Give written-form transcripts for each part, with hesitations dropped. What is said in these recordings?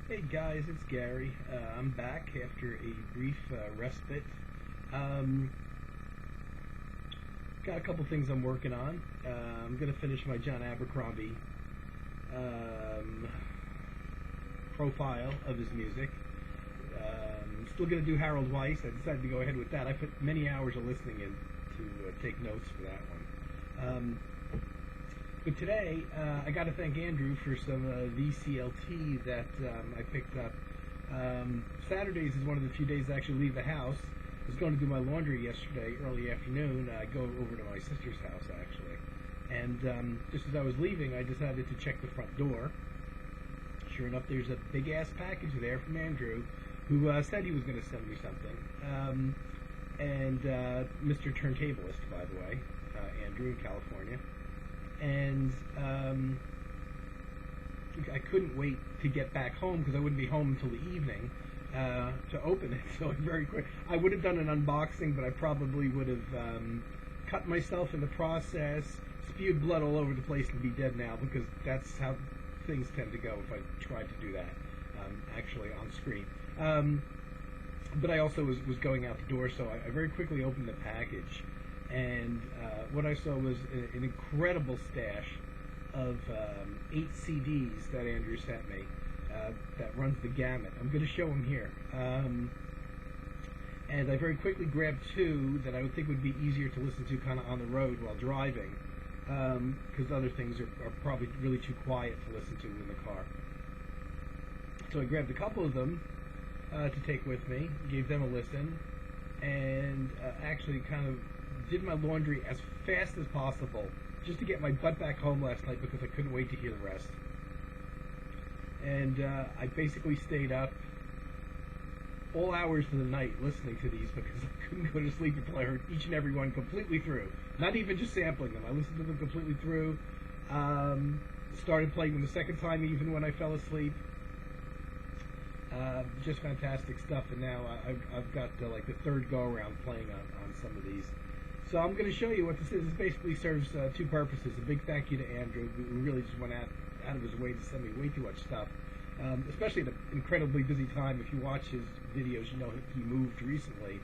Hey guys, it's Gary. I'm back after a brief respite. Got a couple things I'm working on. I'm going to finish my John Abercrombie profile of his music. Still going to do Harold Weiss. I decided to go ahead with that. I put many hours of listening in to take notes for that one. But today, I got to thank Andrew for some VCLT that I picked up. Saturdays is one of the few days I actually leave the house. I was going to do my laundry yesterday, early afternoon. I go over to my sister's house, actually. And just as I was leaving, I decided to check the front door. Sure enough, there's a big-ass package there from Andrew, who said he was going to send me something. Mr. Turntablist, by the way, Andrew in California. And I couldn't wait to get back home because I wouldn't be home until the evening to open it. So very quick, I would have done an unboxing, but I probably would have cut myself in the process, spewed blood all over the place, and be dead now because that's how things tend to go if I tried to do that actually on screen. But I also was going out the door, so I very quickly opened the package. And what I saw was an incredible stash of 8 CDs that Andrew sent me that runs the gamut. I'm going to show them here. And I very quickly grabbed 2 that I would think would be easier to listen to kind of on the road while driving, because other things are probably really too quiet to listen to in the car. So I grabbed a couple of them to take with me, gave them a listen, and actually kind of did my laundry as fast as possible just to get my butt back home last night because I couldn't wait to hear the rest. And I basically stayed up all hours of the night listening to these because I couldn't go to sleep until I heard each and every one completely through. Not even just sampling them. I listened to them completely through. Started playing them the second time even when I fell asleep. Just fantastic stuff. And now I've got like the third go-around playing on some of these. So I'm going to show you what this is. This basically serves 2 purposes. A big thank you to Andrew, who really just went out of his way to send me way too much stuff, especially at an incredibly busy time. If you watch his videos, you know he moved recently.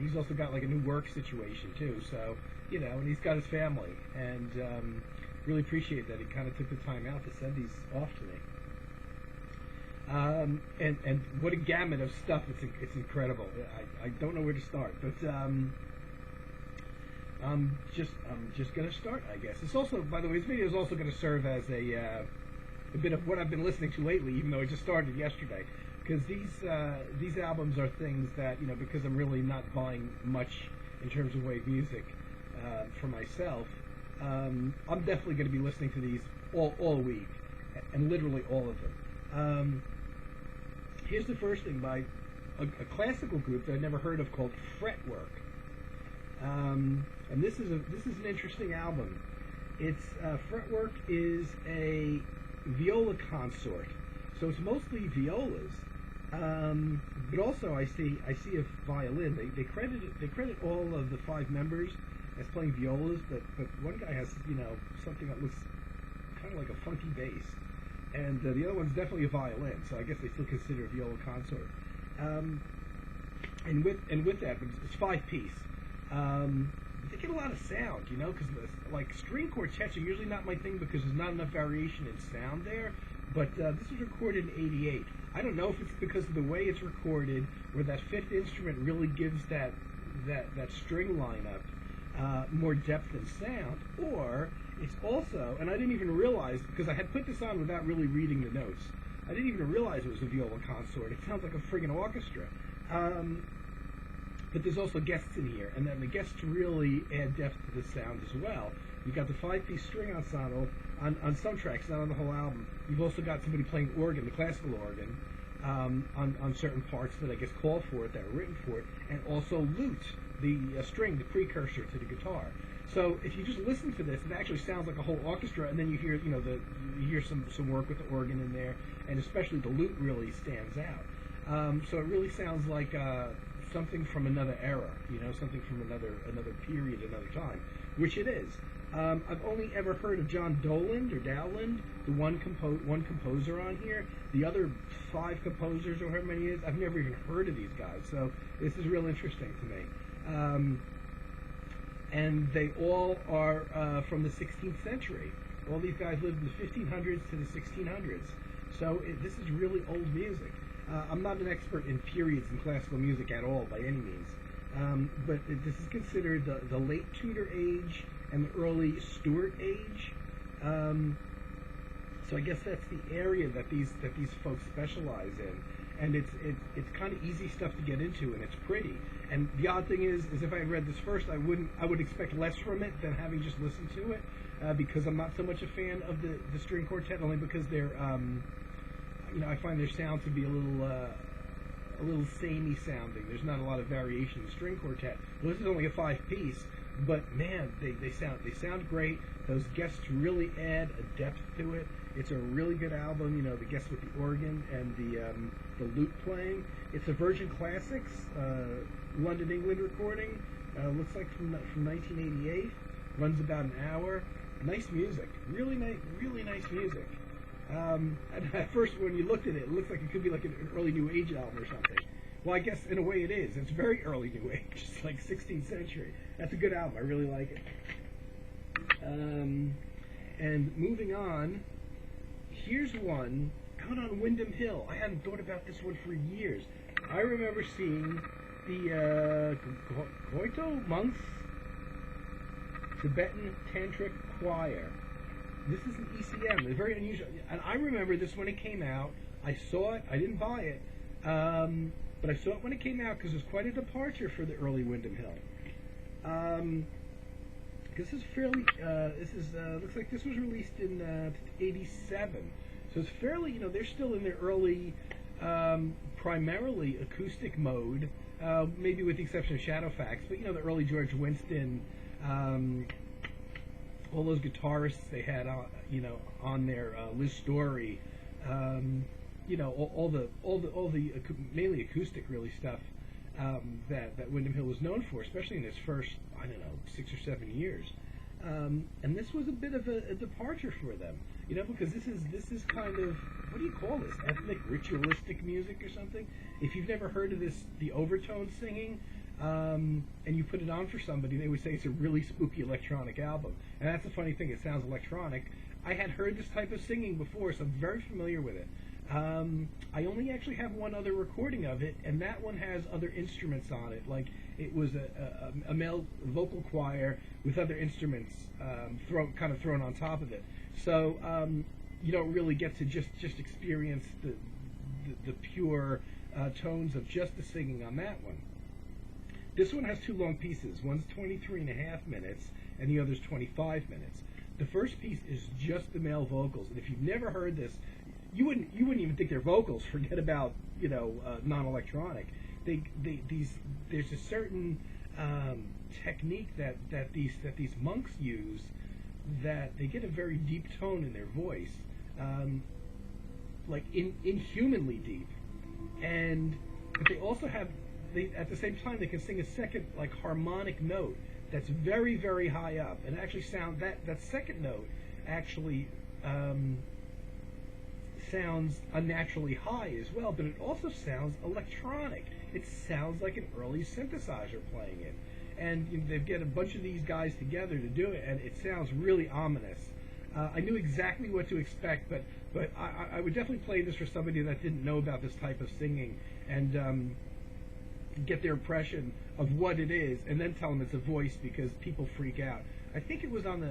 He's also got like a new work situation too, so, you know, and he's got his family. And really appreciate that he kind of took the time out to send these off to me. And what a gamut of stuff. It's incredible. I don't know where to start, but I'm just going to start, I guess. It's also, by the way, this video is also going to serve as a bit of what I've been listening to lately, even though it just started yesterday. Because these albums are things that, you know, because I'm really not buying much in terms of wave music for myself, I'm definitely going to be listening to these all week, and literally all of them. Here's the first thing by a classical group that I'd never heard of called Fretwork. And this is an interesting album. It's Fretwork is a viola consort, so it's mostly violas, but also I see a violin. They credit all of the 5 members as playing violas, but one guy has, you know, something that looks kind of like a funky bass, and the other one's definitely a violin. So I guess they still consider a viola consort. And with that, it's 5-piece. They get a lot of sound, you know, because like string quartets are usually not my thing because there's not enough variation in sound there. But this was recorded in '88. I don't know if it's because of the way it's recorded, where that 5th instrument really gives that string lineup more depth and sound, or it's also, and I didn't even realize because I had put this on without really reading the notes. I didn't even realize it was a viola consort. It sounds like a friggin' orchestra. But there's also guests in here, and then the guests really add depth to the sound as well. You've got the 5-piece string ensemble on some tracks, not on the whole album. You've also got somebody playing organ, the classical organ, on certain parts that I guess call for it, that are written for it, and also lute, the string, the precursor to the guitar. So if you just listen to this, it actually sounds like a whole orchestra, and then you hear, you know, you hear some work with the organ in there, and especially the lute really stands out. So it really sounds like something from another era, you know, something from another period, another time, which it is. I've only ever heard of John Dowland, the one composer on here. The other 5 composers, or however many it is, I've never even heard of these guys. So this is real interesting to me. And they all are from the 16th century. All these guys lived in the 1500s to the 1600s. So this is really old music. I'm not an expert in periods in classical music at all, by any means. But this is considered the late Tudor age and the early Stuart age. So I guess that's the area that these folks specialize in. And it's kind of easy stuff to get into, and it's pretty. And the odd thing is if I had read this first, I would expect less from it than having just listened to it, because I'm not so much a fan of the string quartet, only because they're, I find their sound to be a little samey sounding. There's not a lot of variation in the string quartet. Well, this is only a 5-piece, but man, they sound great. Those guests really add a depth to it. It's a really good album. The guests with the organ and the lute playing. It's a Virgin Classics London, England recording. Looks like from 1988. Runs about an hour. Nice music. Really nice music. And at first, when you looked at it, it looks like it could be like an early New Age album or something. Well, I guess in a way it is. It's very early New Age. It's like 16th century. That's a good album. I really like it. And moving on, here's one out on Windham Hill. I hadn't thought about this one for years. I remember seeing the Goito monks Tibetan Tantric Choir. This is an ECM. It's very unusual. And I remember this when it came out. I saw it. I didn't buy it. But I saw it when it came out because it was quite a departure for the early Windham Hill. This is fairly, looks like this was released in 87. So it's fairly, they're still in their early, primarily acoustic mode, maybe with the exception of Shadowfax, but the early George Winston, all those guitarists they had, on there, Liz Story, all the mainly acoustic really stuff that Windham Hill was known for, especially in its first, 6 or 7 years. And this was a bit of a departure for them, because this is kind of, what do you call this? Ethnic ritualistic music or something? If you've never heard of this, the overtone singing, and you put it on for somebody, they would say it's a really spooky electronic album. And that's the funny thing, it sounds electronic. I had heard this type of singing before, so I'm very familiar with it. I only actually have one other recording of it, and that one has other instruments on it. Like, it was a male vocal choir with other instruments thrown on top of it. So you don't really get to just experience the pure tones of just the singing on that one. This one has 2 long pieces. One's 23.5 minutes, and the other's 25 minutes. The first piece is just the male vocals, and if you've never heard this, you wouldn't even think they're vocals. Forget about non-electronic. There's a certain technique that these monks use, that they get a very deep tone in their voice, like inhumanly deep, but they also have at the same time they can sing a second like harmonic note that's very, very high up, and actually that second note actually sounds unnaturally high as well, but it also sounds electronic. It sounds like an early synthesizer playing it. And they get a bunch of these guys together to do it, and it sounds really ominous. I knew exactly what to expect, but I would definitely play this for somebody that didn't know about this type of singing, and get their impression of what it is, and then tell them it's a voice, because people freak out. I think it was on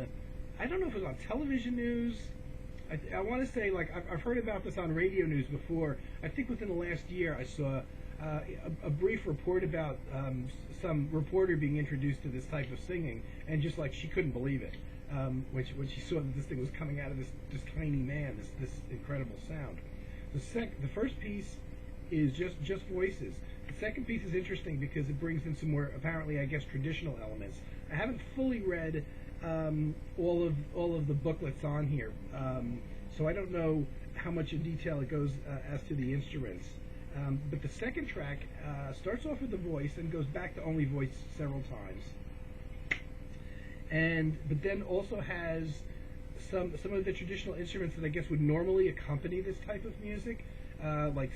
I don't know if it was on television news. I want to say, like, I've heard about this on radio news before. I think within the last year I saw a brief report about some reporter being introduced to this type of singing, and just like she couldn't believe it when she saw that this thing was coming out of this tiny man, this incredible sound. The first piece is just voices. The second piece is interesting because it brings in some more, apparently, I guess, traditional elements. I haven't fully read all of the booklets on here, so I don't know how much in detail it goes as to the instruments. But the second track starts off with the voice and goes back to only voice several times. but then also has some of the traditional instruments that I guess would normally accompany this type of music, like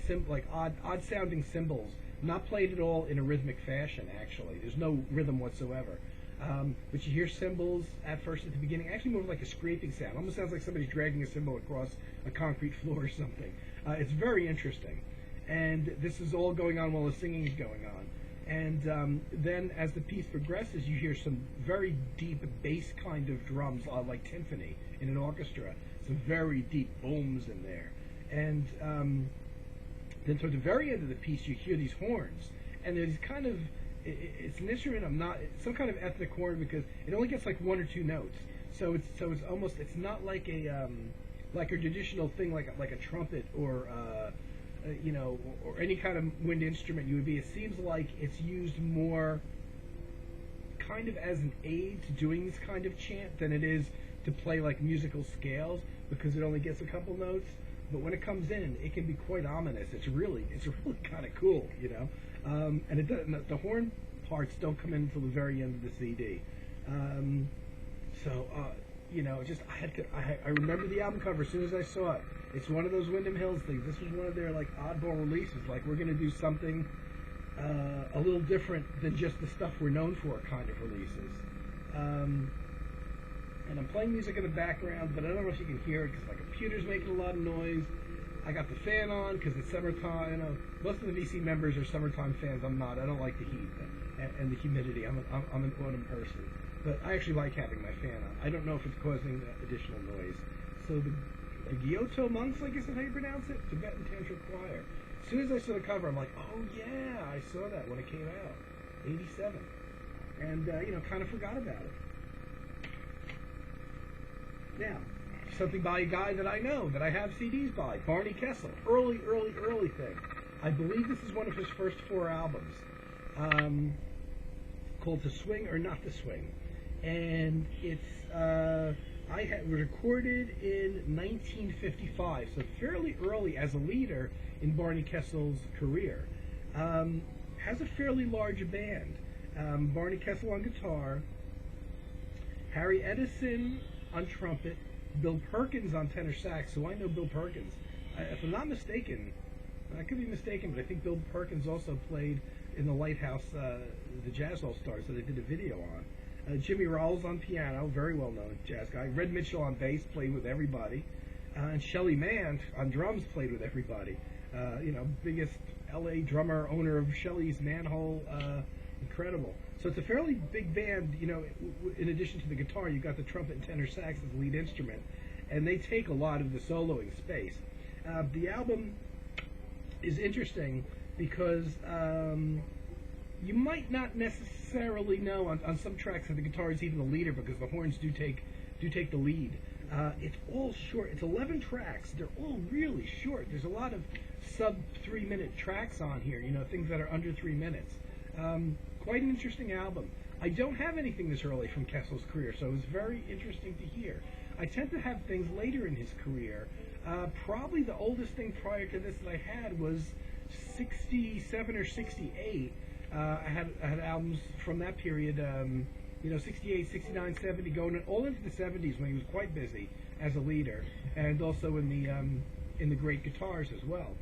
odd sounding cymbals, not played at all in a rhythmic fashion. Actually, there's no rhythm whatsoever. But you hear cymbals at first at the beginning, actually more like a scraping sound. Almost sounds like somebody's dragging a cymbal across a concrete floor or something. It's very interesting. And this is all going on while the singing is going on. And then as the piece progresses, you hear some very deep bass kind of drums, like timpani in an orchestra. Some very deep booms in there. And then toward the very end of the piece, you hear these horns. And there's kind of, it's an instrument it's some kind of ethnic horn because it only gets like one or two notes. So it's almost, it's not like a traditional thing like a trumpet or or any kind of wind instrument you would be. It seems like it's used more kind of as an aid to doing this kind of chant than it is to play like musical scales, because it only gets a couple notes. But when it comes in, it can be quite ominous. It's really kind of cool, and it doesn't, the horn parts don't come in until the very end of the CD. I remember the album cover as soon as I saw it. It's one of those Windham Hills things. This was one of their like oddball releases. Like, we're going to do something a little different than just the stuff we're known for kind of releases. And I'm playing music in the background, but I don't know if you can hear it because my computer's making a lot of noise. I got the fan on because it's summertime. Most of the VC members are summertime fans. I'm not. I don't like the heat and the humidity. I'm an autumn person. But I actually like having my fan on. I don't know if it's causing additional noise. So the Gyoto monks, I guess is how you pronounce it, Tibetan Tantric Choir. As soon as I saw the cover, I'm like, oh yeah, I saw that when it came out, 87. And, kind of forgot about it. Now, something by a guy that I know, that I have CDs by, Barney Kessel. Early thing. I believe this is one of his first 4 albums, called To Swing or Not to Swing. And it's, was recorded in 1955, so fairly early as a leader in Barney Kessel's career. Has a fairly large band. Barney Kessel on guitar, Harry Edison on trumpet, Bill Perkins on tenor sax. So I know Bill Perkins. If I'm not mistaken, I could be mistaken, but I think Bill Perkins also played in the Lighthouse, the Jazz All-Stars that I did a video on. Jimmy Rawls on piano, very well-known jazz guy. Red Mitchell on bass, played with everybody. And Shelly Mann on drums, played with everybody. Biggest L.A. drummer, owner of Shelly's Manhole, incredible. So it's a fairly big band, in addition to the guitar, you've got the trumpet and tenor sax as the lead instrument, and they take a lot of the soloing space. The album is interesting because you might not necessarily know on some tracks that the guitar is even the leader, because the horns do take the lead. It's all short. It's 11 tracks. They're all really short. There's a lot of sub 3-minute tracks on here, things that are under 3 minutes. Quite an interesting album. I don't have anything this early from Kessel's career, so it was very interesting to hear. I tend to have things later in his career. Probably the oldest thing prior to this that I had was 67 or 68. I had albums from that period, 68, 69, 70, going all into the 70s when he was quite busy as a leader, and also in the great guitars as well.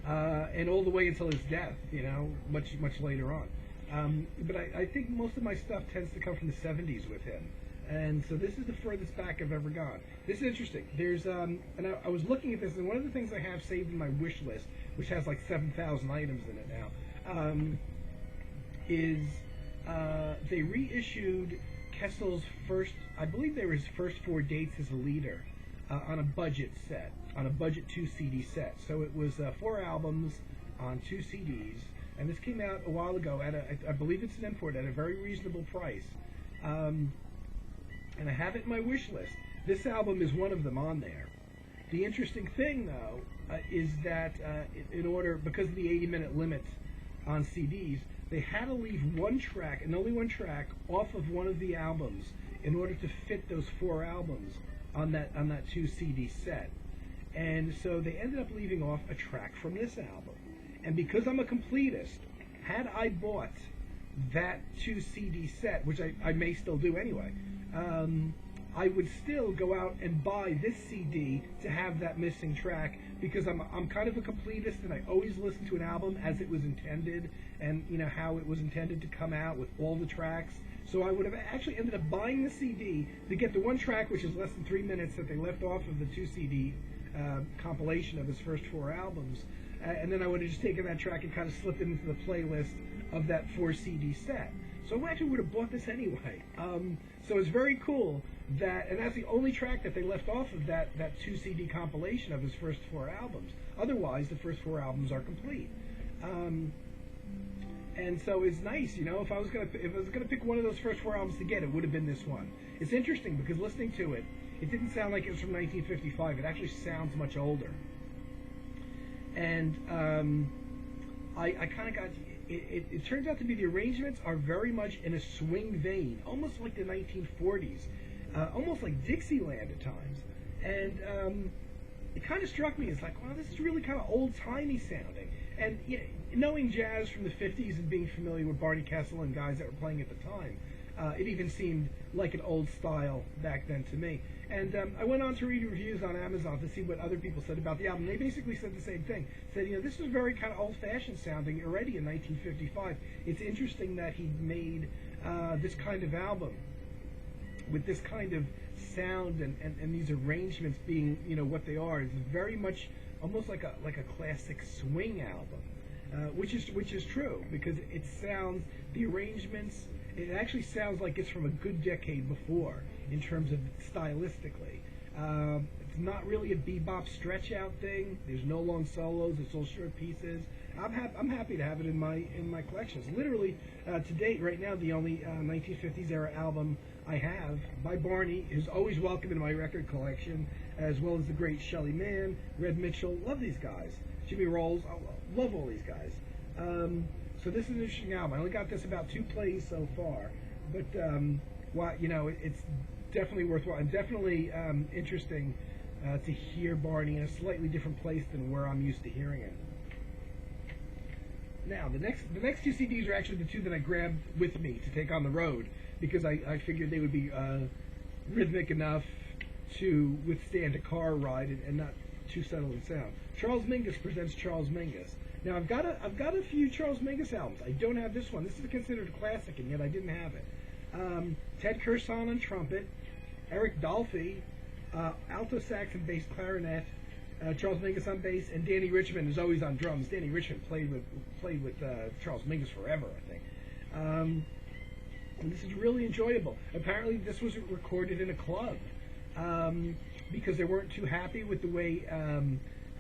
And all the way until his death, much later on. But I think most of my stuff tends to come from the 70s with him. And so this is the furthest back I've ever gone. This is interesting. There's, and I was looking at this, and one of the things I have saved in my wish list, which has like 7,000 items in it now, is they reissued Kessel's first, I believe they were his first 4 dates as a leader, on a budget set, on a budget 2 CD set. So it was 4 albums on 2 CDs, and this came out a while ago at I believe it's an import, at a very reasonable price. And I have it in my wish list. This album is one of them on there. The interesting thing, though, is that because of the 80-minute limit on CDs, they had to leave one track, and only one track, off of one of the albums in order to fit those 4 albums on that 2 CD set. And so they ended up leaving off a track from this album. And because I'm a completist, had I bought that 2 CD set, which I may still do anyway, I would still go out and buy this CD to have that missing track, because I'm kind of a completist, and I always listen to an album as it was intended, and you know how it was intended to come out with all the tracks. So I would have actually ended up buying the CD to get the one track, which is less than 3 minutes, that they left off of the 2 CD compilation of his first 4 albums, and then I would have just taken that track and kind of slipped it into the playlist of that 4 CD set. So I actually would have bought this anyway. So it's very cool that, and that's the only track that they left off of that 2 CD compilation of his first 4 albums. Otherwise, the first 4 albums are complete. And so it's nice, you know. If I was gonna pick one of those first 4 albums to get, it would have been this one. It's interesting because listening to it, it didn't sound like it was from 1955. It actually sounds much older. And I kind of got. It turns out to be the arrangements are very much in a swing vein, almost like the 1940s, almost like Dixieland at times. And it kind of struck me as like, wow, this is really kind of old-timey sounding. And you know, knowing jazz from the 50s and being familiar with Barney Kessel and guys that were playing at the time, it even seemed like an old style back then to me. And I went on to read reviews on Amazon to see what other people said about the album. They basically said the same thing. Said, you know, this is very kind of old-fashioned sounding already in 1955. It's interesting that he made this kind of album with this kind of sound and these arrangements being, you know, what they are. It's very much almost like a classic swing album, which is true, because it sounds, the arrangements, it actually sounds like it's from a good decade before in terms of stylistically. It's not really a bebop stretch out thing. There's no long solos. It's all short pieces. I'm happy to have it in my collections. Literally, to date, right now, the only 1950s era album I have by Barney is always welcome in my record collection, as well as the great Shelly Manne, Red Mitchell. Love these guys. Jimmy Rolls. I love all these guys. So this is an interesting album. I only got this about 2 plays so far, but well, you know, it's definitely worthwhile and definitely interesting to hear Barney in a slightly different place than where I'm used to hearing it. Now, the next 2 CDs are actually the 2 that I grabbed with me to take on the road, because I figured they would be rhythmic enough to withstand a car ride and not too subtle in sound. Charles Mingus presents Charles Mingus. Now, I've got a few Charles Mingus albums. I don't have this one. This is considered a classic, and yet I didn't have it. Ted Curson on trumpet, Eric Dolphy, alto sax and bass clarinet, Charles Mingus on bass, and Danny Richmond is always on drums. Danny Richmond played with Charles Mingus forever, I think. And this is really enjoyable. Apparently, this was recorded in a club because they weren't too happy with the way,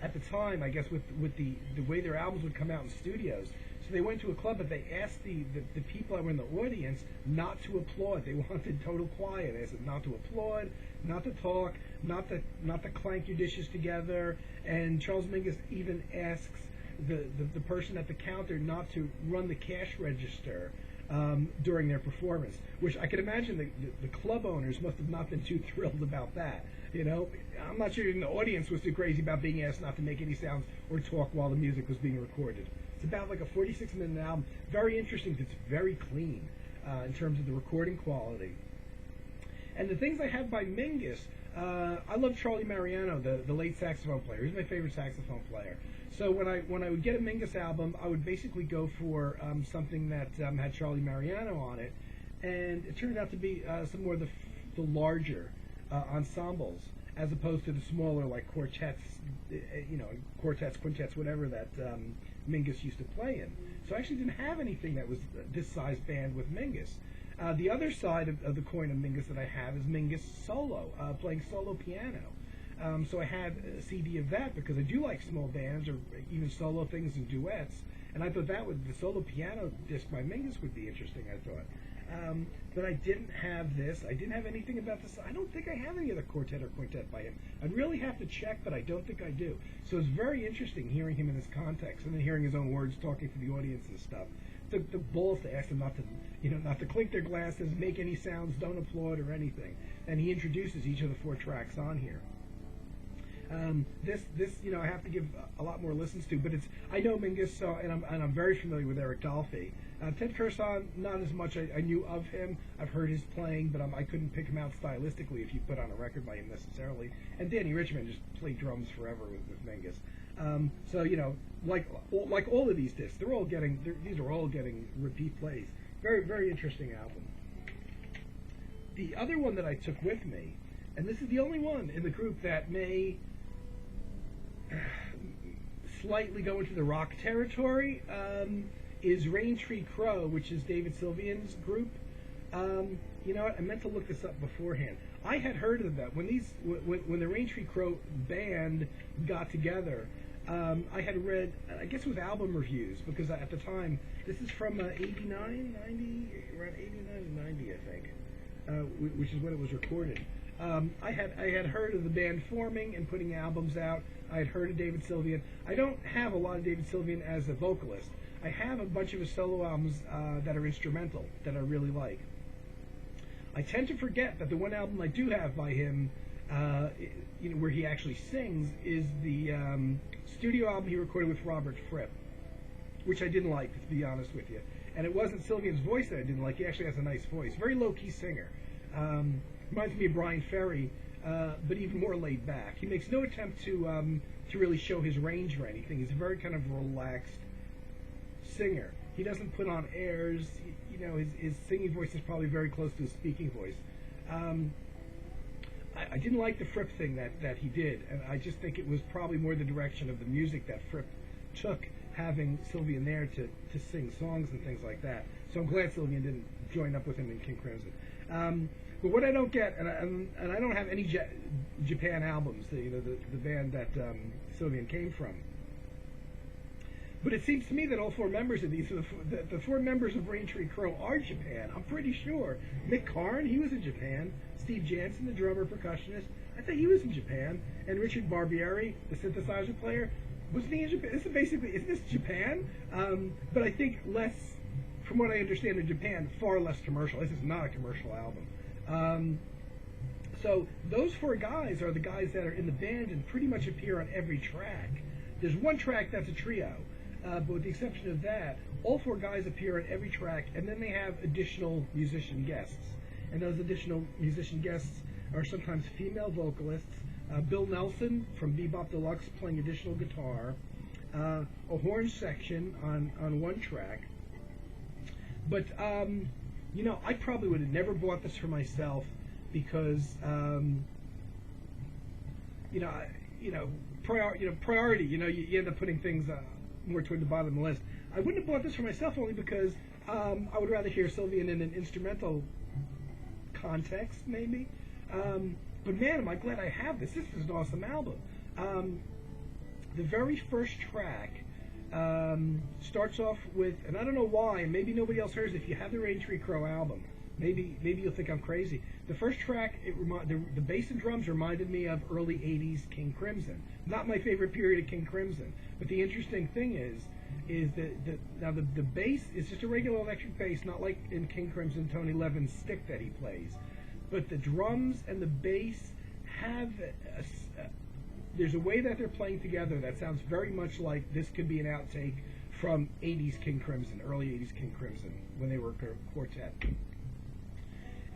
at the time, I guess, with the way their albums would come out in studios. So they went to a club, but they asked the people that were in the audience not to applaud. They wanted total quiet. They said not to applaud, not to talk, not to clank your dishes together. And Charles Mingus even asks the person at the counter not to run the cash register during their performance, which I can imagine the club owners must have not been too thrilled about that. You know, I'm not sure even the audience was too crazy about being asked not to make any sounds or talk while the music was being recorded. It's about like a 46-minute album. Very interesting. It's very clean in terms of the recording quality. And the things I have by Mingus, I love Charlie Mariano, the late saxophone player. He's my favorite saxophone player. So when I would get a Mingus album, I would basically go for something that had Charlie Mariano on it, and it turned out to be some more of the larger ensembles, as opposed to the smaller, like quartets, you know, quartets, quintets, whatever that Mingus used to play in. So I actually didn't have anything that was this size band with Mingus. The other side of the coin of Mingus that I have is Mingus solo, playing solo piano. So I had a CD of that because I do like small bands or even solo things and duets, and I thought the solo piano disc by Mingus would be interesting, I thought. But I didn't have this. I didn't have anything about this. I don't think I have any other quartet or quintet by him. I'd really have to check, but I don't think I do. So it's very interesting hearing him in this context and then hearing his own words talking to the audience and stuff. The balls to ask them not to clink their glasses, make any sounds, don't applaud or anything. And he introduces each of the 4 tracks on here. This, you know, I have to give a lot more listens to, but I know Mingus, and I'm very familiar with Eric Dolphy. Ted Kurson, not as much. I knew of him. I've heard his playing, but I couldn't pick him out stylistically if you put on a record by him necessarily. And Danny Richmond just played drums forever with Mingus. So like all of these discs, these are all getting repeat plays. Very, very interesting album. The other one that I took with me, and this is the only one in the group that may slightly go into the rock territory, is Raintree Crow, which is David Sylvian's group. You know what? I meant to look this up beforehand. I had heard of that when the Raintree Crow band got together. I had read, I guess it was album reviews, because at the time, this is from 89, 90, around 89 and 90, I think, which is when it was recorded. I had heard of the band forming and putting albums out. I had heard of David Sylvian. I don't have a lot of David Sylvian as a vocalist. I have a bunch of his solo albums that are instrumental that I really like. I tend to forget that the one album I do have by him, where he actually sings, is the studio album he recorded with Robert Fripp, which I didn't like, to be honest with you. And it wasn't Sylvian's voice that I didn't like. He actually has a nice voice. Very low-key singer. Reminds me of Brian Ferry, but even more laid back. He makes no attempt to really show his range or anything. He's a very kind of relaxed singer. He doesn't put on airs. His singing voice is probably very close to his speaking voice. I didn't like the Fripp thing that he did, and I just think it was probably more the direction of the music that Fripp took, having Sylvian there to sing songs and things like that. So I'm glad Sylvian didn't join up with him in King Crimson. But what I don't get, and I don't have any Japan albums, the band that Sylvian came from. But it seems to me that all four members of these, the four members of Raintree Crow are Japan. I'm pretty sure. Mick Karn, he was in Japan. Steve Jansen, the drummer, percussionist, I think he was in Japan. And Richard Barbieri, the synthesizer player, wasn't he in Japan? Isn't this Japan? But I think less, from what I understand in Japan, far less commercial. This is not a commercial album. So those four guys are the guys that are in the band and pretty much appear on every track. There's one track that's a trio. But with the exception of that, all four guys appear on every track, and then they have additional musician guests. And those additional musician guests are sometimes female vocalists. Bill Nelson from Bebop Deluxe playing additional guitar. A horn section on one track. But, I probably would have never bought this for myself because, priority, you end up putting things more toward the bottom of the list. I wouldn't have bought this for myself only because I would rather hear Sylvian in an instrumental context, maybe. But man, am I glad I have this. This is an awesome album. The very first track starts off with, and I don't know why, maybe nobody else hears it. If you have the Raintree Crow album, maybe you'll think I'm crazy. The first track, the bass and drums reminded me of early 80s King Crimson. Not my favorite period of King Crimson, but the interesting thing is that now the bass is just a regular electric bass, not like in King Crimson Tony Levin's stick that he plays. But the drums and the bass have there's a way that they're playing together that sounds very much like this could be an outtake from 80s King Crimson, early 80s King Crimson, when they were a quartet.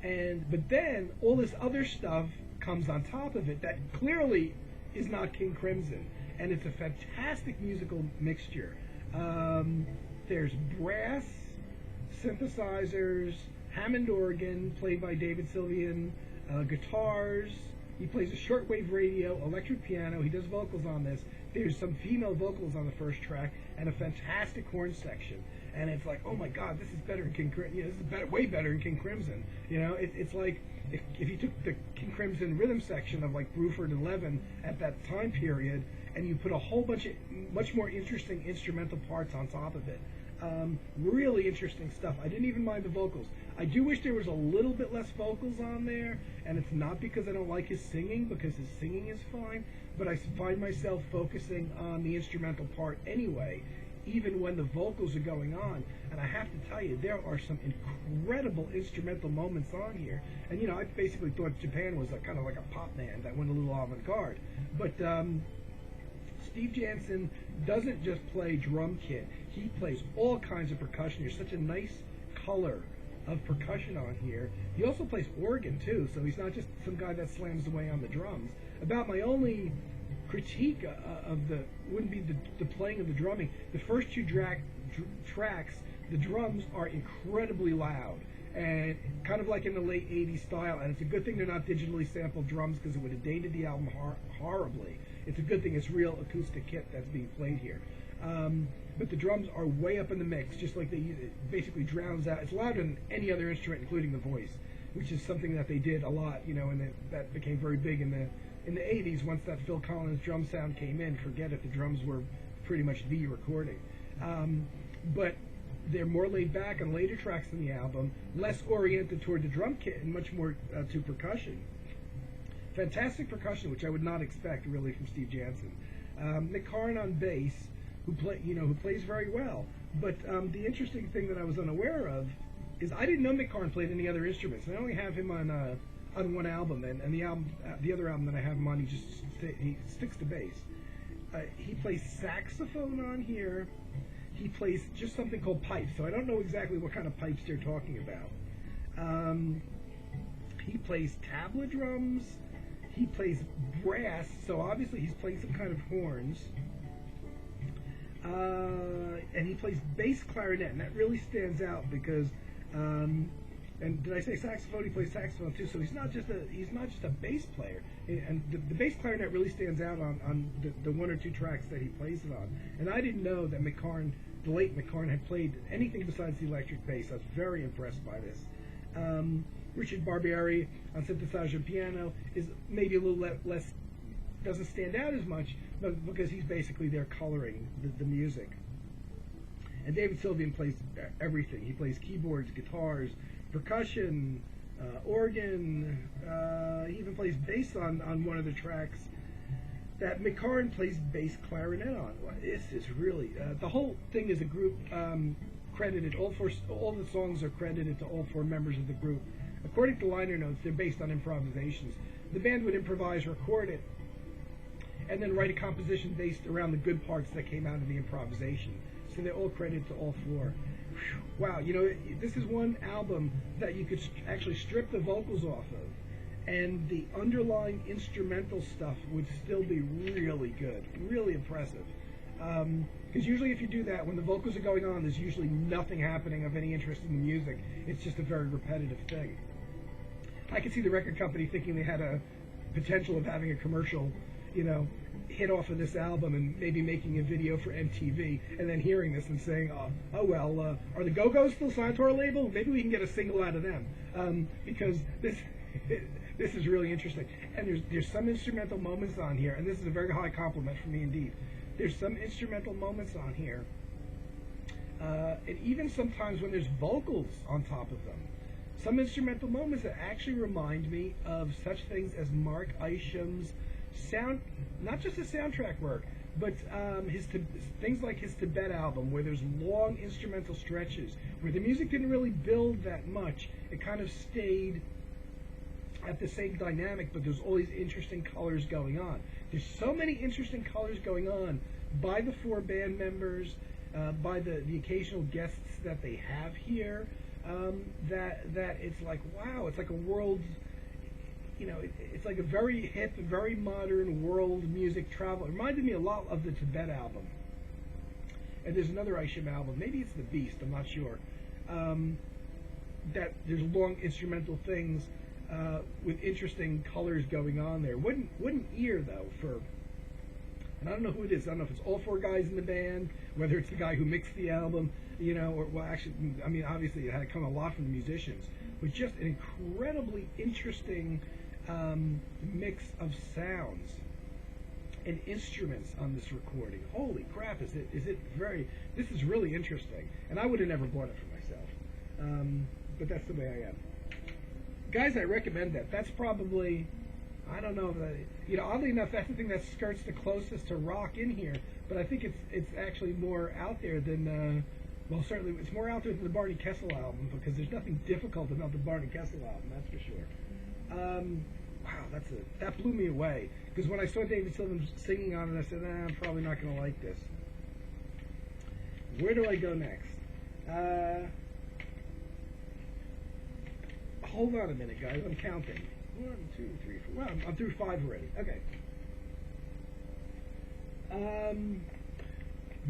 But then all this other stuff comes on top of it that clearly is not King Crimson, and it's a fantastic musical mixture. There's brass, synthesizers, Hammond organ played by David Sylvian, guitars. He plays a shortwave radio, electric piano. He does vocals on this. There's some female vocals on the first track, and a fantastic horn section. And it's like, oh my God, this is better than King Crimson. This is better, way better than King Crimson. It's like if you took the King Crimson rhythm section of like Bruford and Levin at that time period, and you put a whole bunch of much more interesting instrumental parts on top of it. Really interesting stuff. I didn't even mind the vocals. I do wish there was a little bit less vocals on there, and it's not because I don't like his singing, because his singing is fine, but I find myself focusing on the instrumental part anyway, even when the vocals are going on. And I have to tell you, there are some incredible instrumental moments on here. And I basically thought Japan was kind of like a pop band that went a little avant-garde. But Steve Jansen doesn't just play drum kit. he plays all kinds of percussion. There's such a nice color of percussion on here. He also plays organ too, so he's not just some guy that slams away on the drums. About my only critique of the wouldn't be the playing of the drumming. The first two tracks, the drums are incredibly loud and kind of like in the late 80s style, and it's a good thing they're not digitally sampled drums because it would have dated the album horribly. It's a good thing it's real acoustic kit that's being played here. But the drums are way up in the mix, just like it basically drowns out. It's louder than any other instrument, including the voice, which is something that they did a lot, you know, and that became very big in the 80s. Once that Phil Collins drum sound came in, forget it, the drums were pretty much the recording. But they're more laid back on later tracks in the album, less oriented toward the drum kit and much more to percussion. Fantastic percussion, which I would not expect really from Steve Jansen. Mick Karn on bass, who plays very well. But the interesting thing that I was unaware of is I didn't know Mick Karn played any other instruments. I only have him on one album, and the other album that I have him on, he sticks to bass. He plays saxophone on here. He plays just something called pipes, so I don't know exactly what kind of pipes they're talking about. He plays tabla drums. He plays brass, so obviously he's playing some kind of horns. And he plays bass clarinet, and that really stands out because, and did I say saxophone? He plays saxophone too, so he's not just a bass player. And the bass clarinet really stands out on the one or two tracks that he plays it on. And I didn't know that Mick Karn, the late Mick Karn, had played anything besides the electric bass. I was very impressed by this. Richard Barbieri on synthesizer and piano is maybe a little less, doesn't stand out as much, but because he's basically there coloring the music. And David Sylvian plays everything. He plays keyboards, guitars, percussion, organ. He even plays bass on one of the tracks that Mick Karn plays bass clarinet on. This is really the whole thing is a group credited. All the songs are credited to all four members of the group. According to liner notes, they're based on improvisations. The band would improvise, record it, and then write a composition based around the good parts that came out of the improvisation. So they're all credited to all four. Whew. Wow, you know, this is one album that you could actually strip the vocals off of, and the underlying instrumental stuff would still be really good, really impressive. Because usually if you do that, when the vocals are going on, there's usually nothing happening of any interest in the music. It's just a very repetitive thing. I could see the record company thinking they had a potential of having a commercial, you know, hit off of this album and maybe making a video for MTV, and then hearing this and saying, oh well, are the Go-Go's still signed to our label? Maybe we can get a single out of them, because this is really interesting. And there's some instrumental moments on here, and this is a very high compliment for me indeed. There's some instrumental moments on here, and even sometimes when there's vocals on top of them. Some instrumental moments that actually remind me of such things as Mark Isham's sound, not just his soundtrack work, but things like his Tibet album, where there's long instrumental stretches, where the music didn't really build that much. It kind of stayed at the same dynamic, but there's all these interesting colors going on. There's so many interesting colors going on by the four band members, by the occasional guests that they have here, that it's like, wow, it's like a world, you know, it's like a very hip, very modern world music travel. It reminded me a lot of the Tibet album. And there's another Isham album, maybe it's The Beast, I'm not sure, that there's long instrumental things with interesting colors going on there. Wouldn't ear though for, and I don't know who it is. I don't know if it's all four guys in the band, whether it's the guy who mixed the album, you know, or well, actually, I mean, obviously it had to come a lot from the musicians, but just an incredibly interesting mix of sounds and instruments on this recording. Holy crap! Is it very? This is really interesting, and I would have never bought it for myself, but that's the way I am. Guys, I recommend that. That's probably, I don't know, you know, oddly enough, that's the thing that skirts the closest to rock in here, but I think it's actually more out there than, well, certainly it's more out there than the Barney Kessel album, because there's nothing difficult about the Barney Kessel album, that's for sure. Wow, that blew me away, because when I saw David Sylvian singing on it, I said, I'm probably not going to like this. Where do I go next? Hold on a minute, guys. I'm counting. 1, 2, 3, 4. Well, I'm through 5 already. Okay.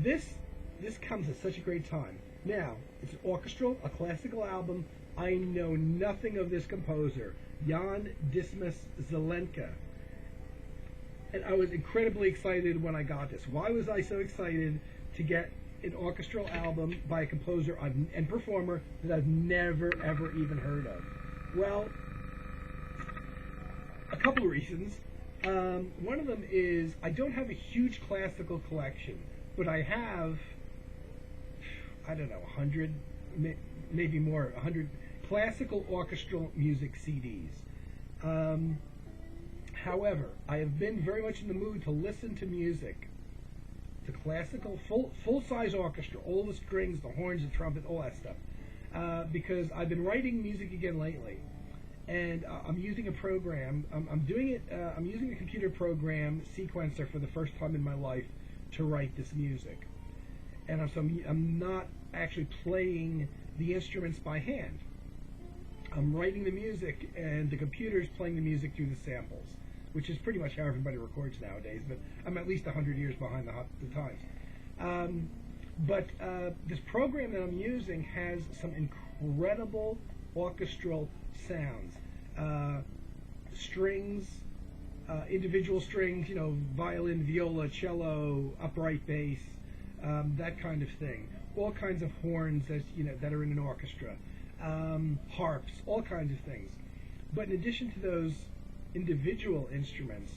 This comes at such a great time. Now, it's an orchestral, a classical album. I know nothing of this composer, Jan Dismas Zelenka. And I was incredibly excited when I got this. Why was I so excited to get an orchestral album by a composer and performer that I've never, ever even heard of? Well, a couple of reasons. One of them is I don't have a huge classical collection, but I have, I don't know, 100, maybe more, 100 classical orchestral music CDs. However, I have been very much in the mood to listen to music, to classical, full-size orchestra, all the strings, the horns, the trumpet, all that stuff, because I've been writing music again lately, and I'm using a program. I'm using a computer program sequencer for the first time in my life to write this music, and I'm not actually playing the instruments by hand. I'm writing the music, and the computer's playing the music through the samples, which is pretty much how everybody records nowadays, but I'm at least 100 years behind the times. But this program that I'm using has some incredible orchestral sounds. Strings, individual strings, violin, viola, cello, upright bass, that kind of thing. All kinds of horns that are in an orchestra. Harps, all kinds of things. But in addition to those individual instruments,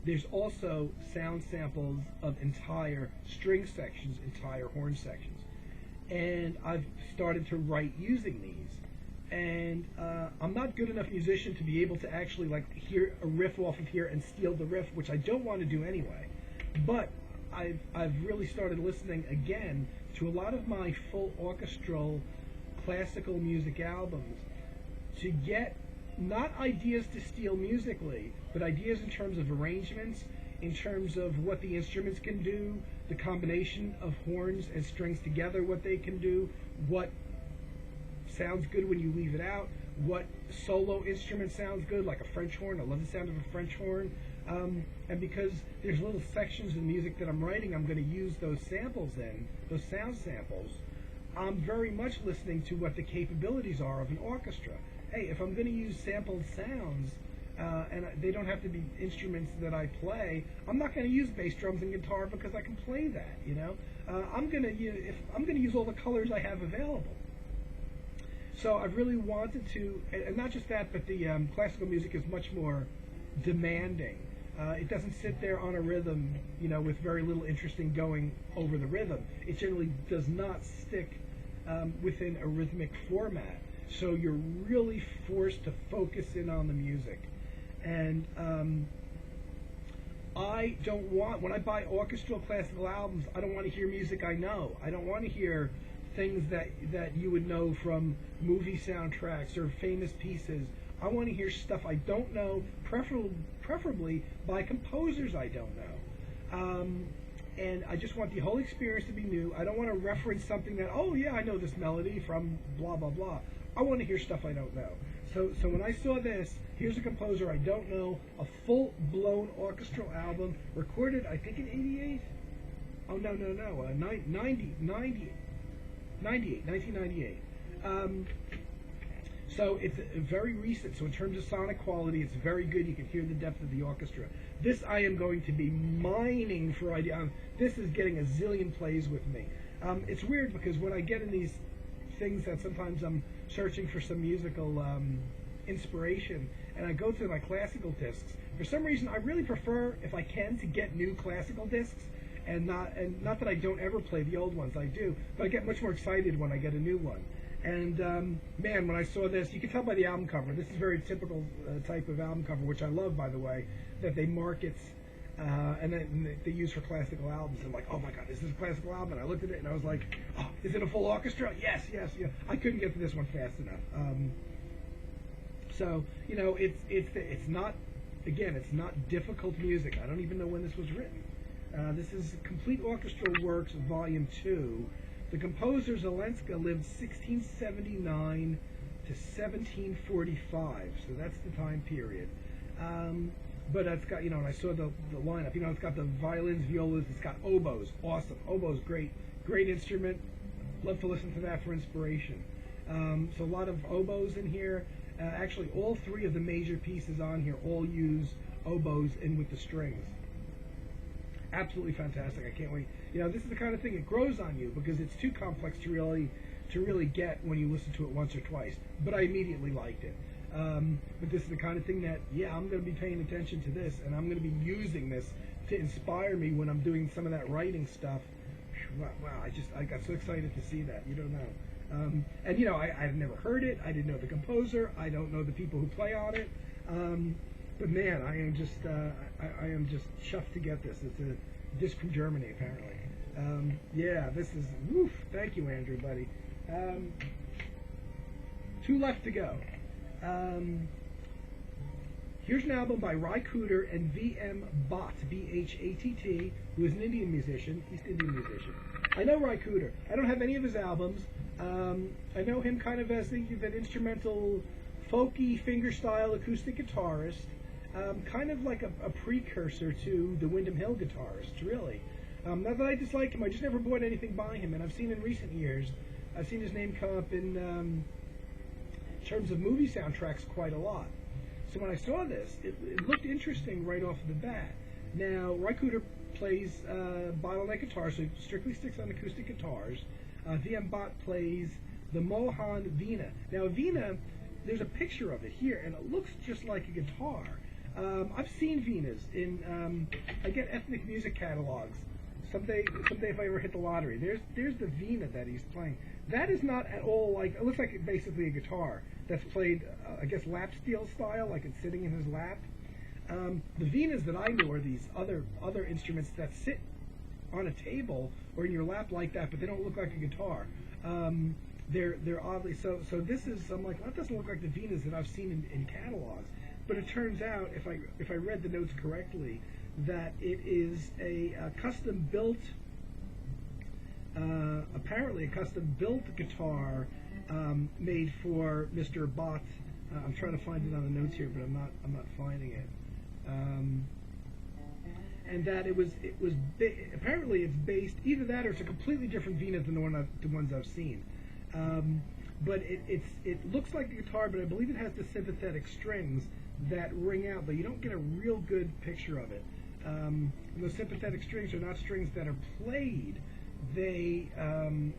there's also sound samples of entire string sections, entire horn sections. And I've started to write using these. And I'm not good enough musician to be able to actually hear a riff off of here and steal the riff, which I don't want to do anyway. But I've really started listening again to a lot of my full orchestral classical music albums to get not ideas to steal musically, but ideas in terms of arrangements, in terms of what the instruments can do, the combination of horns and strings together, what they can do, what sounds good when you leave it out, what solo instrument sounds good, like a French horn. I love the sound of a French horn. And because there's little sections of music that I'm writing, I'm going to use those samples in, those sound samples. I'm very much listening to what the capabilities are of an orchestra. Hey, if I'm going to use sampled sounds, and they don't have to be instruments that I play, I'm not going to use bass drums and guitar because I can play that. I'm going to use all the colors I have available. So I've really wanted to, and not just that, but the classical music is much more demanding. It doesn't sit there on a rhythm, with very little interesting going over the rhythm. It generally does not stick within a rhythmic format. So you're really forced to focus in on the music. And I don't want, when I buy orchestral classical albums, I don't want to hear music I know. I don't want to hear things that you would know from movie soundtracks or famous pieces. I want to hear stuff I don't know, preferably by composers I don't know. And I just want the whole experience to be new. I don't want to reference something that, oh yeah, I know this melody from blah, blah, blah. I want to hear stuff I don't know. So when I saw this, here's a composer I don't know, a full-blown orchestral album, recorded, I think in 88? Oh, no, 1998. So it's very recent. So in terms of sonic quality, it's very good. You can hear the depth of the orchestra. This I am going to be mining for ideas. This is getting a zillion plays with me. It's weird because when I get in these things that sometimes I'm searching for some musical inspiration, and I go through my classical discs. For some reason, I really prefer, if I can, to get new classical discs, and not that I don't ever play the old ones. I do, but I get much more excited when I get a new one. And man, when I saw this, you can tell by the album cover. This is very typical type of album cover, which I love, by the way, that they market and they use for classical albums. I'm like, oh my God, this is a classical album. And I looked at it and I was like, oh, is it a full orchestra? Yes. I couldn't get to this one fast enough. So it's not, again, it's not difficult music. I don't even know when this was written. This is Complete Orchestral Works, Volume 2. The composer Zelenska lived 1679 to 1745, so that's the time period. But it's got, and I saw the lineup, it's got the violins, violas, it's got oboes, awesome. Oboes, great instrument. Love to listen to that for inspiration. So a lot of oboes in here. Actually, all three of the major pieces on here all use oboes in with the strings. Absolutely fantastic. I can't wait. This is the kind of thing, it grows on you because it's too complex to really get when you listen to it once or twice. But I immediately liked it. But this is the kind of thing that, I'm going to be paying attention to this, and I'm going to be using this to inspire me when I'm doing some of that writing stuff. Wow, I got so excited to see that. You don't know. And I've never heard it. I didn't know the composer. I don't know the people who play on it. But man, I am just chuffed to get this. It's a disc from Germany, apparently. This is woof. Thank you, Andrew, buddy. 2 left to go. Here's an album by Cooter and V.M. Bhatt, B-H-A-T-T, who is an Indian musician, East Indian musician. I know Cooter. I don't have any of his albums. I know him kind of as that instrumental, folky, fingerstyle acoustic guitarist, kind of like a precursor to the Windham Hill guitarist, really. Not that I dislike him, I just never bought anything by him, and I've seen in recent years, I've seen his name come up in terms of movie soundtracks quite a lot. So when I saw this, it looked interesting right off the bat. Now, Cooter plays bottleneck guitar, so he strictly sticks on acoustic guitars. V.M. Bhatt plays the Mohan Veena. Now, Veena, there's a picture of it here, and it looks just like a guitar. I've seen Veenas in, I get ethnic music catalogs. Someday if I ever hit the lottery, there's the Veena that he's playing. That is not at all like, it looks like basically a guitar that's played, I guess, lap steel style, like it's sitting in his lap. The Veenas that I know are these other instruments that sit on a table or in your lap like that, but they don't look like a guitar. They're oddly so. So this is, I'm like, well, that doesn't look like the Veenas that I've seen in catalogs. But it turns out, if I read the notes correctly, that it is a custom built, apparently a custom built guitar made for Mr. Bhatt. I'm trying to find it on the notes here, but I'm not finding it. And that apparently it's based, either that or it's a completely different Veena than the ones I've seen. But it looks like a guitar, but I believe it has the sympathetic strings that ring out, but you don't get a real good picture of it. Those sympathetic strings are not strings that are played. They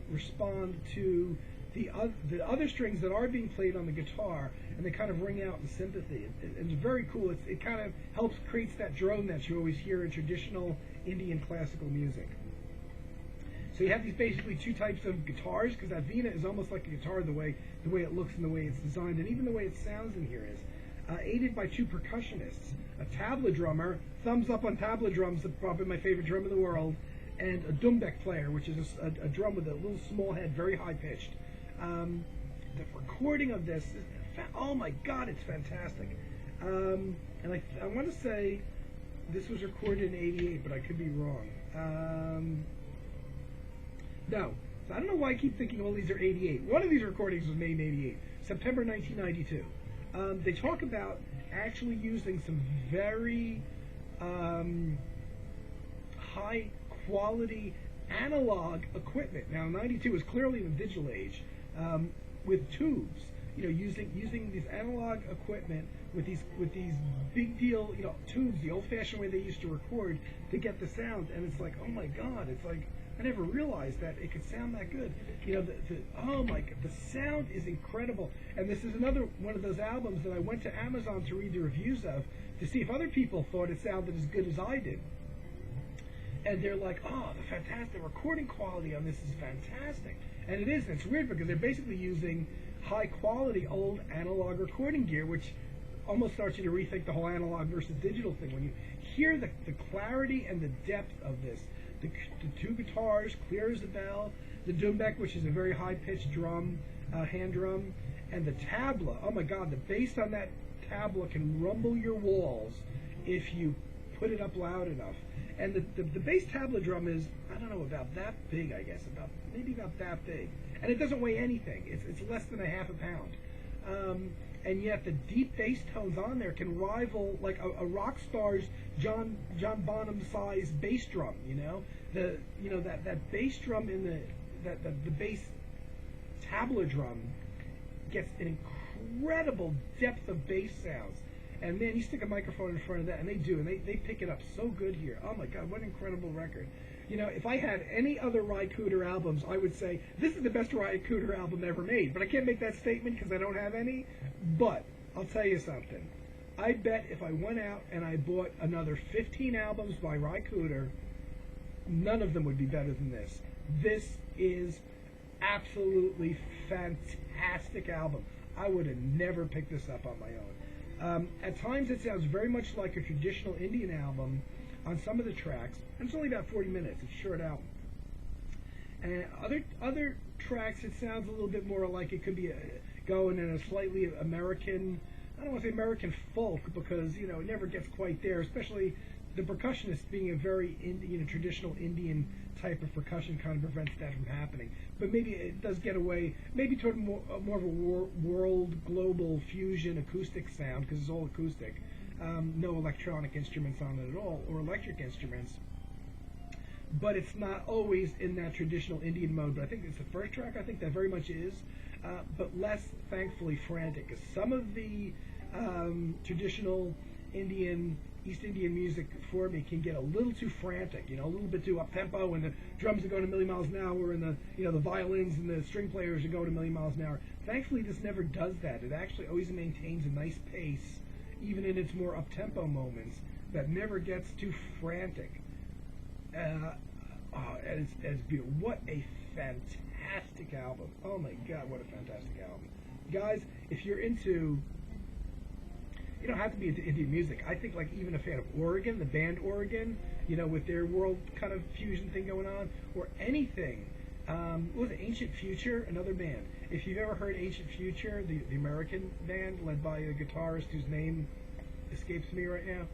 respond to the other strings that are being played on the guitar, and they kind of ring out in sympathy. It's very cool. It kind of creates that drone that you always hear in traditional Indian classical music. So you have these basically 2 types of guitars, because that Veena is almost like a guitar the way it looks and the way it's designed, and even the way it sounds in here is. Aided by 2 percussionists, a tabla drummer, thumbs up on tabla drums, probably my favorite drum in the world, and a dumbek player, which is a drum with a little small head, very high pitched. The recording of this, oh my God, it's fantastic. And I want to say this was recorded in '88, but I could be wrong. No, so I don't know why I keep thinking all these are '88. One of these recordings was made in '88, September 1992. They talk about actually using some very high quality analog equipment. Now, '92 is clearly the digital age, with tubes. Using these analog equipment with these big deal tubes, the old-fashioned way they used to record to get the sound. And it's like, oh my God! It's like I never realized that it could sound that good. Oh my God, the sound is incredible. And this is another one of those albums that I went to Amazon to read the reviews of to see if other people thought it sounded as good as I did. And they're like, oh, the recording quality on this is fantastic. And it is. And it's weird because they're basically using high quality old analog recording gear, which almost starts you to rethink the whole analog versus digital thing. When you hear the clarity and the depth of this, the 2 guitars, clear as a bell, the dumbek, which is a very high-pitched drum, hand drum, and the tabla. Oh my God, the bass on that tabla can rumble your walls if you put it up loud enough. And the bass tabla drum is, I don't know, about that big, I guess, maybe about that big. And it doesn't weigh anything. It's less than a half a pound. And yet the deep bass tones on there can rival like a rock star's John Bonham size bass drum. That bass drum in the bass tabla drum gets an incredible depth of bass sounds. And man, you stick a microphone in front of that, and they pick it up so good here. Oh my God, what an incredible record! If I had any other Ry Cooter albums, I would say this is the best Ry Cooter album ever made. But I can't make that statement because I don't have any. But I'll tell you something. I bet if I went out and I bought another 15 albums by Ry Cooter, none of them would be better than this. This is absolutely fantastic album. I would have never picked this up on my own. At times it sounds very much like a traditional Indian album on some of the tracks, and it's only about 40 minutes. It's a short album. And other tracks, it sounds a little bit more like it could be going in a slightly American, I don't want to say American folk, because it never gets quite there, especially the percussionist being a very traditional Indian type of percussion kind of prevents that from happening. But maybe it does get away, maybe toward more of a world global fusion acoustic sound, because it's all acoustic. No electronic instruments on it at all, or electric instruments. But it's not always in that traditional Indian mode. But I think it's the first track, I think that very much is, but less, thankfully, frantic. Because some of the traditional East Indian music for me can get a little too frantic, a little bit too up tempo, and the drums are going a million miles an hour, and the violins and the string players are going a million miles an hour. Thankfully, this never does that. It actually always maintains a nice pace, even in its more up tempo moments, that never gets too frantic. And it's beautiful. What a fantastic album! Oh my God, what a fantastic album, guys! If you're into, you don't have to be into Indian music. I think like even a fan of Oregon, the band Oregon, with their world kind of fusion thing going on, or anything. What was it, Ancient Future, another band. If you've ever heard Ancient Future, the American band led by a guitarist whose name escapes me right now,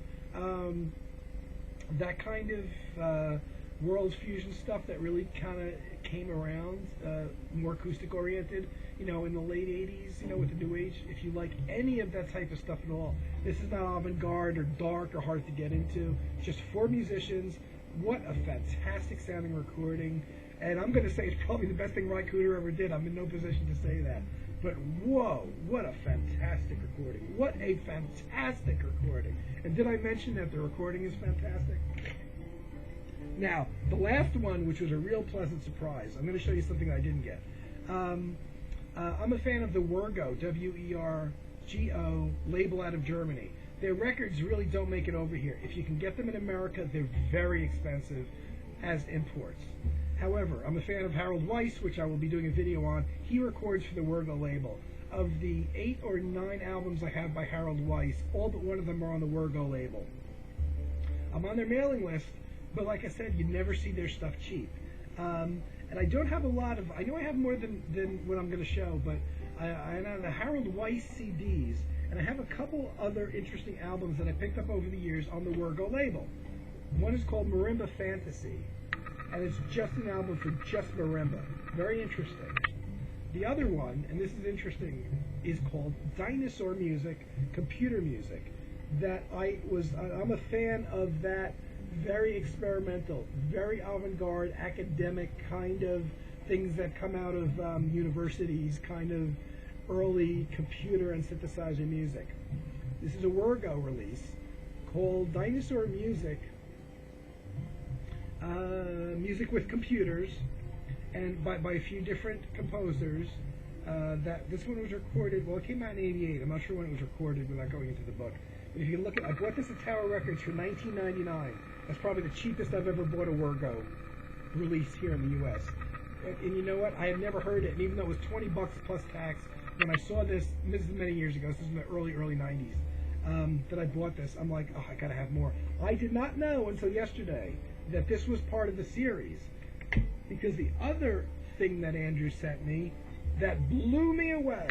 that kind of world fusion stuff that really kind of came around, more acoustic oriented, in the late 80s, with the new age. If you like any of that type of stuff at all, this is not avant-garde or dark or hard to get into. Just 4 musicians. What a fantastic sounding recording. And I'm going to say it's probably the best thing Ry Cooter ever did. I'm in no position to say that. But whoa, what a fantastic recording. What a fantastic recording. And did I mention that the recording is fantastic? Now, the last one, which was a real pleasant surprise, I'm going to show you something I didn't get. I'm a fan of the Wergo, W-E-R-G-O, label out of Germany. Their records really don't make it over here. If you can get them in America, they're very expensive as imports. However, I'm a fan of Harold Weiss, which I will be doing a video on. He records for the Wergo label. Of the 8 or 9 albums I have by Harold Weiss, all but one of them are on the Wergo label. I'm on their mailing list, but like I said, you never see their stuff cheap. And I don't have a lot of, I know I have more than what I'm going to show, but I have the Harold Weiss CDs, and I have a couple other interesting albums that I picked up over the years on the Wergo label. One is called Marimba Fantasy, and it's just an album for just marimba. Very interesting. The other one, and this is interesting, is called Dinosaur Music, Computer Music. I'm a fan of that very experimental, very avant-garde, academic kind of things that come out of universities, kind of early computer and synthesizer music. This is a Wergo release called Dinosaur Music, Music with Computers, and by a few different composers. This one was recorded, well, it came out in '88. I'm not sure when it was recorded without going into the book. But if you look at, I bought this at Tower Records for $19.99. That's probably the cheapest I've ever bought a Wergo release here in the U.S. And you know what? I had never heard it, and even though it was $20 plus tax, when I saw this is many years ago, this is in the early 90s, that I bought this, I'm like, oh, I gotta have more. I did not know until yesterday that this was part of the series, because the other thing that Andrew sent me that blew me away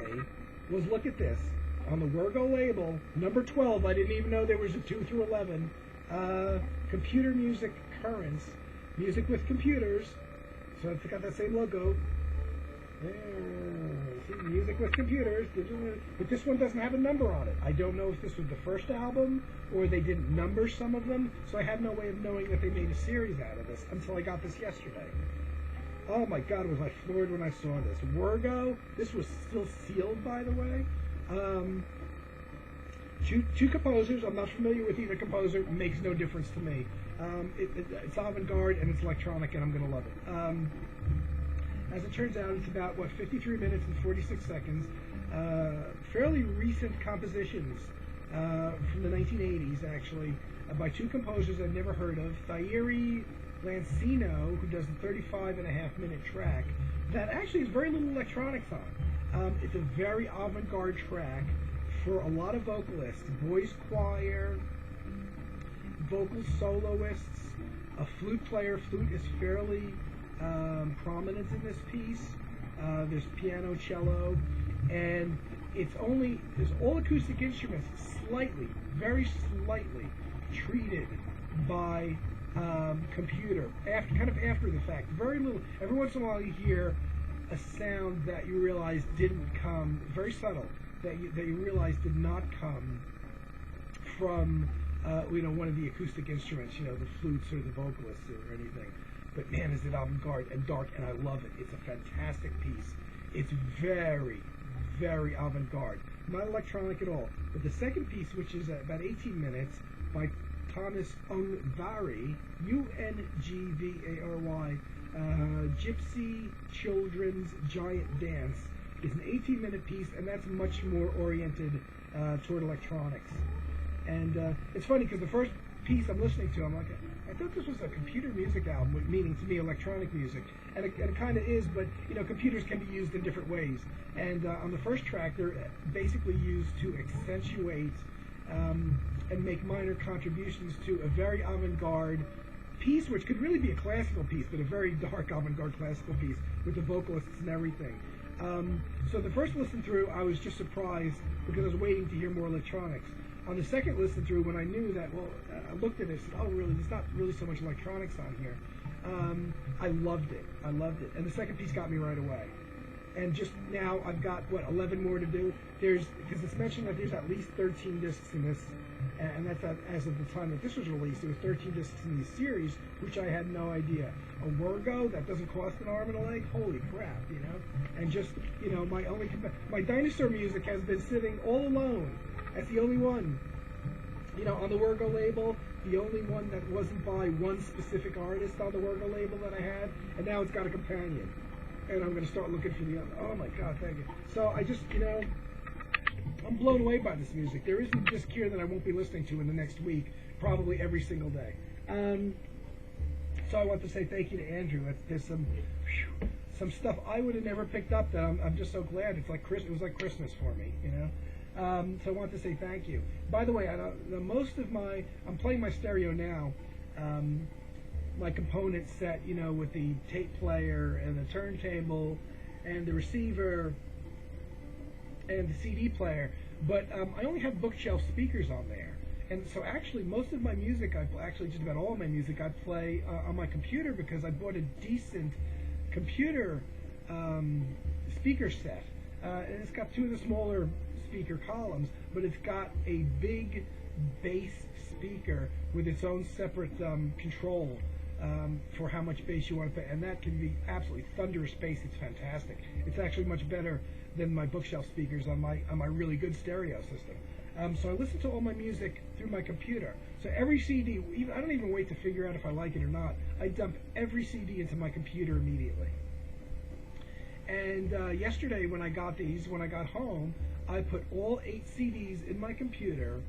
was, look at this, on the Wergo label, number 12, I didn't even know there was a 2 through 11, Computer Music Currents, music with computers. So it's got that same logo. There, see, music with computers, digital, but this one doesn't have a number on it. I don't know if this was the first album or they didn't number some of them, so I had no way of knowing that they made a series out of this until I got this yesterday. Oh my God, was I floored when I saw this. Wergo, this was still sealed, by the way. Two composers. I'm not familiar with either composer. It makes no difference to me. It's avant-garde and it's electronic, and I'm going to love it. As it turns out, it's about, 53 minutes and 46 seconds. Fairly recent compositions from the 1980s, actually, by two composers I've never heard of. Thierry Lancino, who does the 35.5-minute track, that actually has very little electronics on. It's a very avant-garde track for a lot of vocalists, voice choir, vocal soloists, a flute player. Flute is fairly prominent in this piece. There's piano, cello, and there's all acoustic instruments, slightly, very slightly treated by computer, kind of after the fact. Very little. Every once in a while you hear a sound that you realize didn't come, very subtle, that you realize did not come from one of the acoustic instruments, the flutes or the vocalists or anything. But man, is it avant-garde and dark, and I love it. It's a fantastic piece. It's very, very avant-garde. Not electronic at all. But the second piece, which is about 18 minutes, by Thomas Ungvary, Ungvary, Gypsy Children's Giant Dance, is an 18-minute piece, and that's much more oriented toward electronics. And it's funny, because the first piece I'm listening to, I'm like, I thought this was a computer music album, meaning to me electronic music, and it kind of is, but computers can be used in different ways. And on the first track, they're basically used to accentuate and make minor contributions to a very avant-garde piece, which could really be a classical piece, but a very dark avant-garde classical piece with the vocalists and everything. So the first listen through, I was just surprised because I was waiting to hear more electronics. On the second listen through, when I knew that, I looked at it and said, oh, really, there's not really so much electronics on here. I loved it. And the second piece got me right away. And just now, I've got, 11 more to do. Because it's mentioned that there's at least 13 discs in this, and that's as of the time that this was released. There was 13 discs in the series, which I had no idea. A Wergo, that doesn't cost an arm and a leg? Holy crap, And just, my dinosaur music has been sitting all alone. That's the only one, on the Wergo label, the only one that wasn't by one specific artist on the Wergo label that I had, and now it's got a companion. And I'm going to start looking for the other. Oh my God, thank you. So I just, I'm blown away by this music. There isn't a disc here that I won't be listening to in the next week, probably every single day. So I want to say thank you to Andrew. There's some stuff I would have never picked up that I'm just so glad. It was like Christmas for me, So I want to say thank you. By the way, I'm playing my stereo now. My component set, with the tape player and the turntable and the receiver and the CD player, but I only have bookshelf speakers on there. And so actually most of my music, just about all of my music, I play on my computer because I bought a decent computer speaker set. And it's got two of the smaller speaker columns, but it's got a big bass speaker with its own separate control for how much bass you want to play, and that can be absolutely thunderous bass. It's fantastic. It's actually much better than my bookshelf speakers on my really good stereo system. So I listen to all my music through my computer. So every CD, I don't even wait to figure out if I like it or not. I dump every CD into my computer immediately. And yesterday when I got home, I put all 8 CDs in my computer,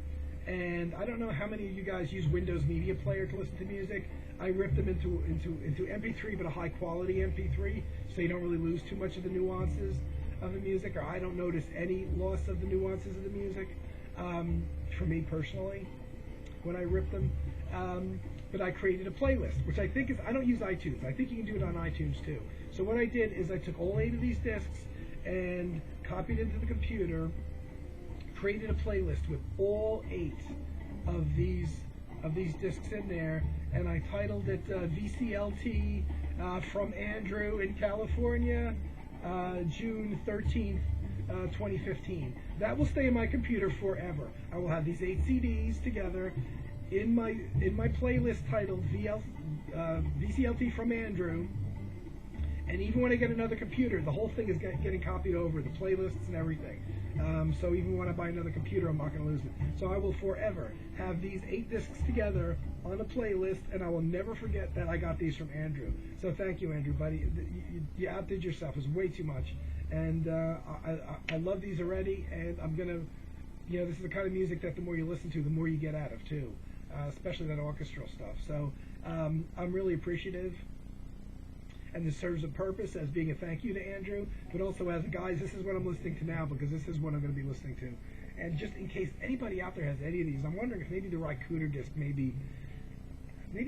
and I don't know how many of you guys use Windows Media Player to listen to music. I ripped them into MP3, but a high quality MP3, so you don't really lose too much of the nuances of the music, or I don't notice any loss of the nuances of the music, for me personally, when I rip them. But I created a playlist, which I think I don't use iTunes. I think you can do it on iTunes too. So what I did is I took all 8 of these discs and copied into the computer, created a playlist with all 8 of these of these discs in there, and I titled it VCLT from Andrew in California, June 13th, 2015. That will stay in my computer forever. I will have these 8 CDs together in my playlist titled VCLT from Andrew. And even when I get another computer, the whole thing is getting copied over, the playlists and everything. So even when I buy another computer, I'm not going to lose it. So I will forever have these 8 discs together on a playlist, and I will never forget that I got these from Andrew. So thank you, Andrew, buddy. You outdid yourself. It was way too much. And I love these already, and I'm going to, this is the kind of music that the more you listen to, the more you get out of, too, especially that orchestral stuff. So I'm really appreciative. And this serves a purpose as being a thank you to Andrew, but also as, guys, this is what I'm listening to now because this is what I'm going to be listening to. And just in case anybody out there has any of these, I'm wondering if maybe the right Cooter disc, maybe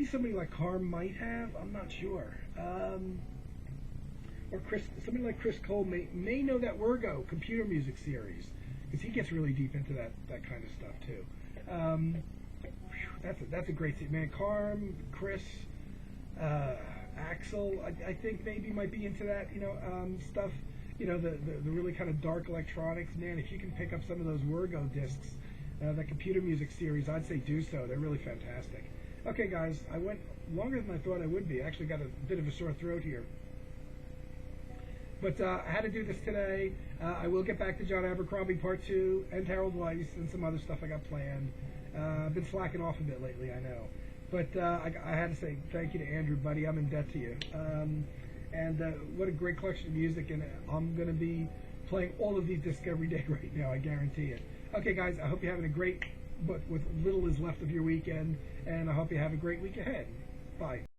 somebody like Carm might have. I'm not sure. Or somebody like Chris Cole may know that Wergo computer music series, because he gets really deep into that kind of stuff too. That's a great series, man. Carm, Chris, Axel, I think maybe might be into that, stuff. The really kind of dark electronics. Man, if you can pick up some of those Wergo discs, that computer music series, I'd say do so. They're really fantastic. Okay, guys, I went longer than I thought I would be. I actually got a bit of a sore throat here. But I had to do this today. I will get back to John Abercrombie Part 2 and Harold Weiss and some other stuff I got planned. I've been slacking off a bit lately, I know. But I had to say thank you to Andrew, buddy. I'm in debt to you. And what a great collection of music. And I'm going to be playing all of these discs every day right now, I guarantee it. Okay, guys, I hope you're having a great, but with little is left of your weekend. And I hope you have a great week ahead. Bye.